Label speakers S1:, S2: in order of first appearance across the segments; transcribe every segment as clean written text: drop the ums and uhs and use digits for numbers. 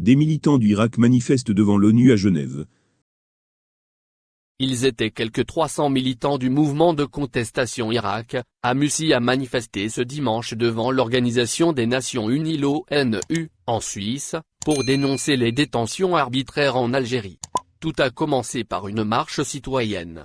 S1: Des militants du Irak manifestent devant l'ONU à Genève.
S2: Ils étaient quelques 300 militants du mouvement de contestation Irak, AMUSI a manifesté ce dimanche devant l'Organisation des Nations Unies l'ONU, en Suisse, pour dénoncer les détentions arbitraires en Algérie. Tout a commencé par une marche citoyenne.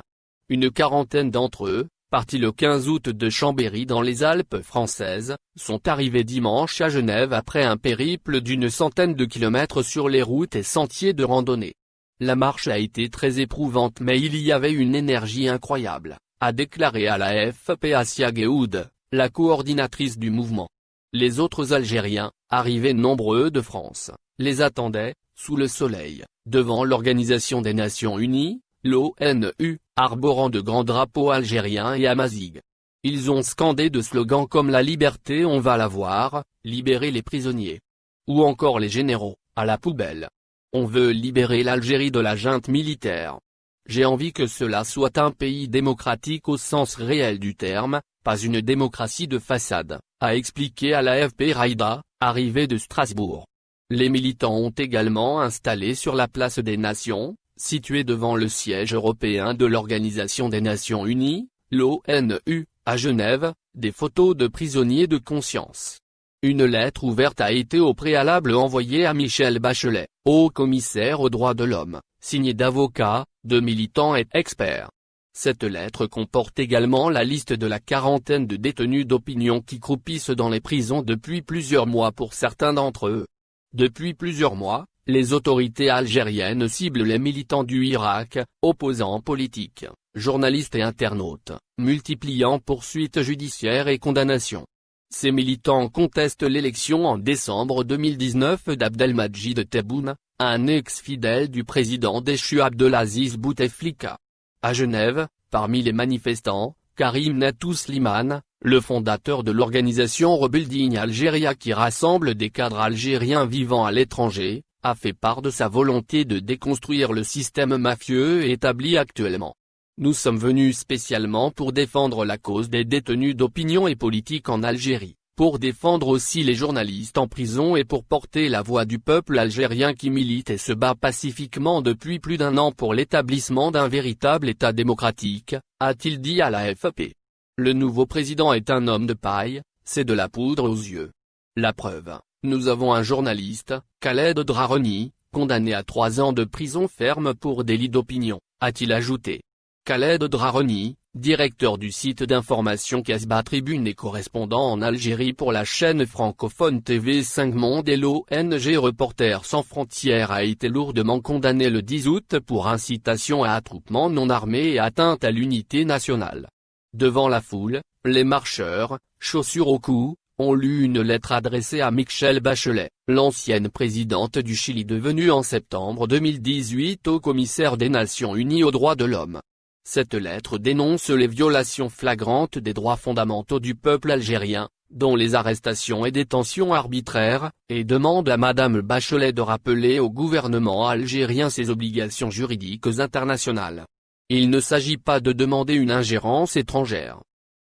S2: Une quarantaine d'entre eux, partis le 15 août de Chambéry dans les Alpes françaises, sont arrivés dimanche à Genève après un périple d'une centaine de kilomètres sur les routes et sentiers de randonnée. La marche a été très éprouvante mais il y avait une énergie incroyable, a déclaré à la AFP Assia Guéoud, la coordinatrice du mouvement. Les autres Algériens, arrivés nombreux de France, les attendaient, sous le soleil, devant l'Organisation des Nations Unies, l'ONU, arborant de grands drapeaux algériens et amazighes. Ils ont scandé de slogans comme « La liberté on va l'avoir »,« Libérer les prisonniers » ou encore les généraux, à la poubelle. On veut libérer l'Algérie de la junte militaire. J'ai envie que cela soit un pays démocratique au sens réel du terme, pas une démocratie de façade, a expliqué à l'AFP Raïda, arrivée de Strasbourg. Les militants ont également installé sur la place des Nations, située devant le siège européen de l'Organisation des Nations Unies, l'ONU, à Genève, des photos de prisonniers de conscience. Une lettre ouverte a été au préalable envoyée à Michelle Bachelet, haut-commissaire aux droits de l'homme, signée d'avocats, de militants et experts. Cette lettre comporte également la liste de la quarantaine de détenus d'opinion qui croupissent dans les prisons depuis plusieurs mois pour certains d'entre eux. Depuis plusieurs mois, les autorités algériennes ciblent les militants du Irak, opposants politiques, journalistes et internautes, multipliant poursuites judiciaires et condamnations. Ces militants contestent l'élection en décembre 2019 d'Abdelmadjid Tebboune, un ex-fidèle du président déchu Abdelaziz Bouteflika. À Genève, parmi les manifestants, Karim Natou Slimane, le fondateur de l'organisation Rebuilding Algeria qui rassemble des cadres algériens vivant à l'étranger, a fait part de sa volonté de déconstruire le système mafieux établi actuellement. Nous sommes venus spécialement pour défendre la cause des détenus d'opinion et politique en Algérie, pour défendre aussi les journalistes en prison et pour porter la voix du peuple algérien qui milite et se bat pacifiquement depuis plus d'un an pour l'établissement d'un véritable État démocratique, a-t-il dit à l'AFP. Le nouveau président est un homme de paille, c'est de la poudre aux yeux. La preuve, nous avons un journaliste, Khaled Drareni, condamné à 3 ans de prison ferme pour délit d'opinion, a-t-il ajouté. Khaled Drareni, directeur du site d'information Casbah Tribune et correspondant en Algérie pour la chaîne francophone TV5 Monde et l'ONG Reporters sans frontières a été lourdement condamné le 10 août pour incitation à attroupement non armé et atteinte à l'unité nationale. Devant la foule, les marcheurs, chaussures au cou, ont lu une lettre adressée à Michelle Bachelet, l'ancienne présidente du Chili devenue en septembre 2018 au commissaire des Nations Unies aux droits de l'homme. Cette lettre dénonce les violations flagrantes des droits fondamentaux du peuple algérien, dont les arrestations et détentions arbitraires, et demande à Madame Bachelet de rappeler au gouvernement algérien ses obligations juridiques internationales. Il ne s'agit pas de demander une ingérence étrangère.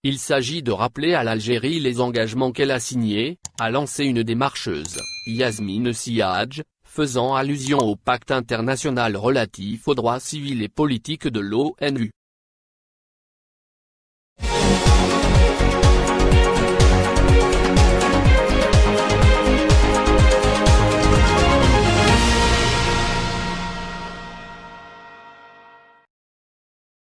S2: Il s'agit de rappeler à l'Algérie les engagements qu'elle a signés, a lancé une des marcheuses, Yasmine Siadj, faisant allusion au pacte international relatif aux droits civils et politiques de l'ONU.